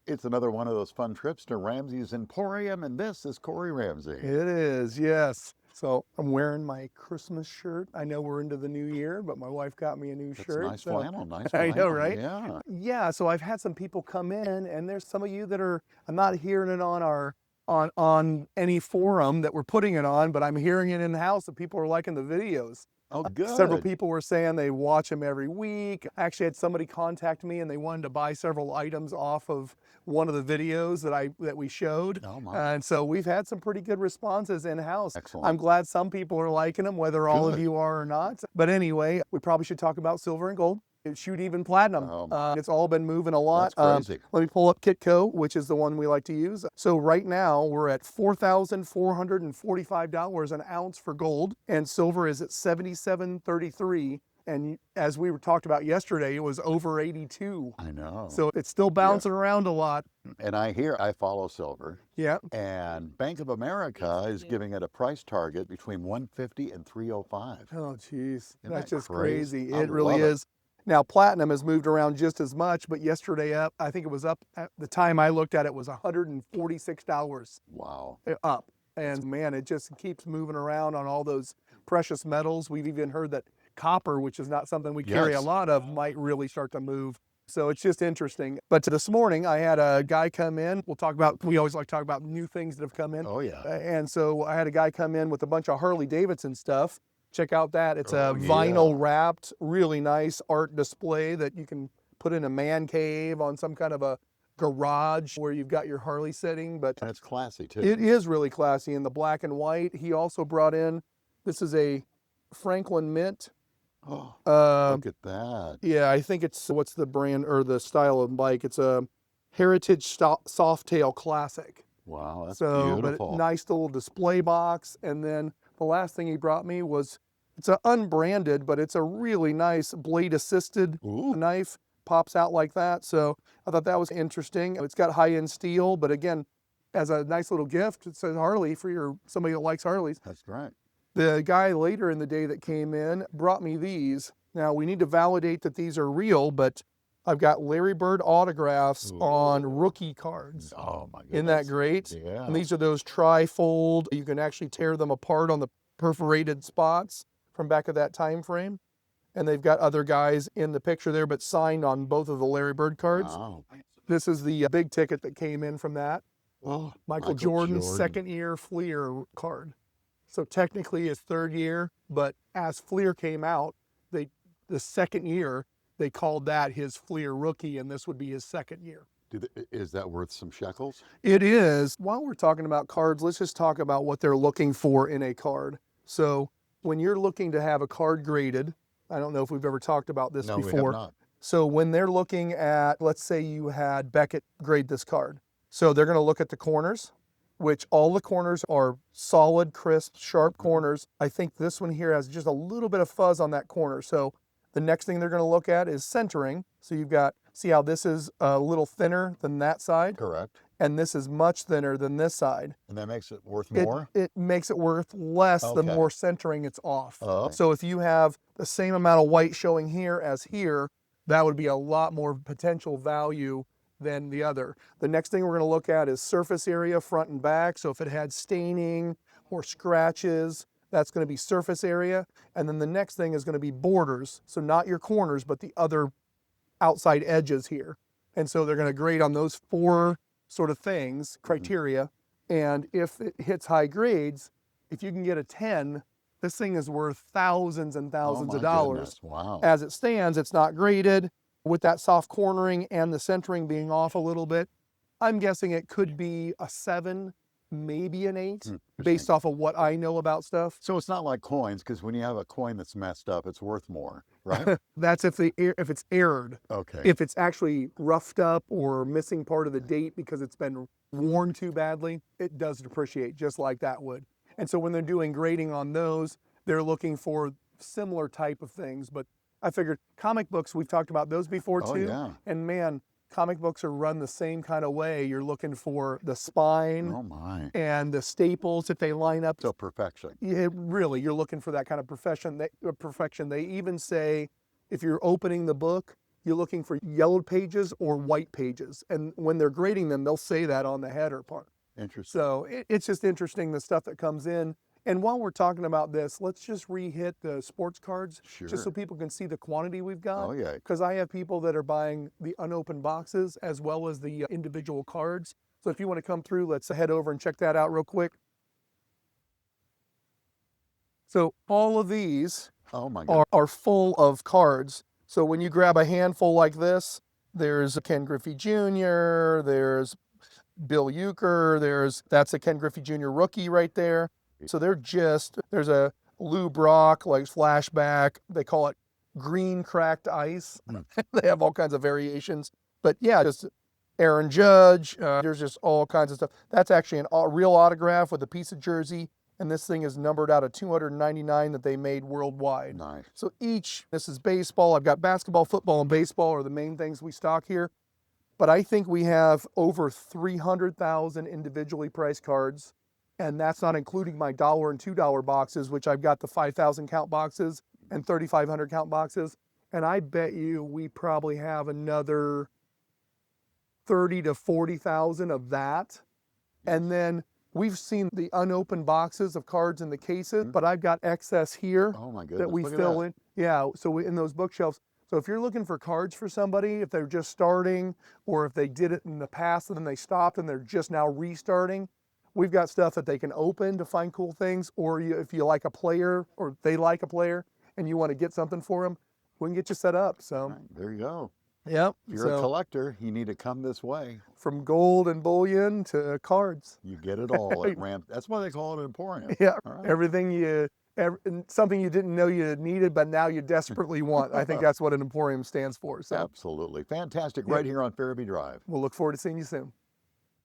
It's another one of those fun trips to RamZs Emporium, and this is Corey Ramsey. It is, yes. So I'm wearing my Christmas shirt. I know we're into the new year, but my wife got me a new That's shirt. nice flannel, nice I know, flannel. right? Yeah. Yeah, so I've had some people come in, and there's some of you that are, I'm not hearing it on our on any forum that we're putting it on, but I'm hearing it in the house that people are liking the videos. Oh, Several good. people were saying they watch them every week. I actually had somebody contact me and they wanted to buy several items off of one of the videos that we showed. Oh, my. And so we've had some pretty good responses in-house. Excellent. I'm glad some people are liking them, whether all of Good. you are or not. But anyway, we probably should talk about silver and gold. Shoot, even platinum. Oh, It's all been moving a lot. that's crazy. Let me pull up Kitco, which is the one we like to use. So right now we're at $4,445 an ounce for gold, and silver is at $77.33. And as we were talked about yesterday, it was over 82. I know. So it's still bouncing around a lot. And I follow silver. Yeah. And Bank of America is giving it a price target between 150 and 305. Oh, geez. Isn't That's that just crazy? crazy. I It really love it. is. Now, platinum has moved around just as much, but yesterday I think it was up, at the time I looked at it was $146 Wow. up. And man, it just keeps moving around on all those precious metals. We've even heard that copper, which is not something we carry a Yes. lot of, might really start to move. So it's just interesting. But this morning I had a guy come in. We always like to talk about new things that have come in. Oh, yeah. And so I had a guy come in with a bunch of Harley Davidson stuff. Check out that. It's Oh, a yeah. vinyl wrapped, really nice art display that you can put in a man cave on some kind of a garage where you've got your Harley sitting. But And it's classy, too. it is really classy in the black and white. He also brought in, this is a Franklin Mint. Oh, Uh, look at that. yeah, I think it's, what's the brand or the style of bike? It's a Heritage Softail Classic. Wow, that's But beautiful. nice little display box. And then the last thing he brought me was, it's an unbranded, but it's a really nice blade assisted Ooh. knife. Pops out like that. So I thought that was interesting. It's got high-end steel, but again, as a nice little gift, it says Harley for somebody that likes Harleys. That's right. The guy later in the day that came in brought me these. Now we need to validate that these are real, but I've got Larry Bird autographs on rookie cards. Oh, my goodness. Isn't that great? Yeah. And these are those tri-fold. You can actually tear them apart on the perforated spots from back of that time frame. And they've got other guys in the picture there, but signed on both of the Larry Bird cards. Wow. This is the big ticket that came in from that. Oh, Michael Jordan's second year Fleer card. So technically his third year, but as Fleer came out, the second year, they called that his Fleer rookie, and this would be his second year. Is that worth some shekels? It is. While we're talking about cards, let's just talk about what they're looking for in a card. So when you're looking to have a card graded, I don't know if we've ever talked about this No, before. we have not. So when they're looking at, let's say you had Beckett grade this card. So they're going to look at the corners, which all the corners are solid, crisp, sharp corners. I think this one here has just a little bit of fuzz on that corner. So the next thing they're going to look at is centering. So you've got, see how this is a little thinner than that side? Correct. And this is much thinner than this side. And that makes it worth more? It makes it worth less the Okay. more centering it's off. Oh. So if you have the same amount of white showing here as here, that would be a lot more potential value than the other. The next thing we're going to look at is surface area, front and back. So if it had staining or scratches, that's going to be surface area. And then the next thing is going to be borders. So not your corners, but the other outside edges here. And so they're going to grade on those four sort of things, criteria. And if it hits high grades, if you can get a 10, this thing is worth thousands and thousands of dollars. Goodness. Wow. As it stands, it's not graded. With that soft cornering and the centering being off a little bit, I'm guessing it could be a 7, maybe an 8, based off of what I know about stuff. So it's not like coins, because when you have a coin that's messed up, it's worth more, right? That's if it's errored. Okay. If it's actually roughed up or missing part of the date because it's been worn too badly, it does depreciate just like that would. And so when they're doing grading on those, they're looking for similar type of things. But I figured comic books, we've talked about those before too. Yeah. And man, comic books are run the same kind of way. You're looking for the spine Oh, my. and the staples if they line up. So perfection. Really, you're looking for that kind of perfection. They even say if you're opening the book, you're looking for yellowed pages or white pages. And when they're grading them, they'll say that on the header part. Interesting. So it's just interesting, the stuff that comes in. And while we're talking about this, let's just re-hit the sports cards, Sure. just so people can see the quantity we've got. Oh, yeah. Because I have people that are buying the unopened boxes as well as the individual cards. So if you want to come through, let's head over and check that out real quick. So all of these Oh, my God. are full of cards. So when you grab a handful like this, there's Ken Griffey Jr., there's Bill Euchre, that's a Ken Griffey Jr. rookie right there. So there's a Lou Brock, like flashback. They call it green cracked ice. They have all kinds of variations. But yeah, just Aaron Judge, there's just all kinds of stuff. That's actually a real autograph with a piece of jersey. And this thing is numbered out of 299 that they made worldwide. Nice. So this is baseball. I've got basketball, football, and baseball are the main things we stock here. But I think we have over 300,000 individually priced cards. And that's not including my $1 and $2 boxes, which I've got the 5,000 count boxes and 3,500 count boxes. And I bet you we probably have another 30 to 40,000 of that. And then we've seen the unopened boxes of cards in the cases, but I've got excess here Oh, my goodness. that we Look at fill that. in. Yeah, so in those bookshelves. So if you're looking for cards for somebody, if they're just starting, or if they did it in the past and then they stopped and they're just now restarting, we've got stuff that they can open to find cool things. Or if you like a player, or they like a player, and you want to get something for them, we can get you set up. So Right, there you go. yep. If you're a collector, you need to come this way. From gold and bullion to cards. You get it all at Ram. That's why they call it Emporium. Yeah, All right. everything something you didn't know you needed, but now you desperately want. I think that's what an Emporium stands for. So Absolutely. Fantastic. Yeah. Right here on Fairview Drive. we'll look forward to seeing you soon.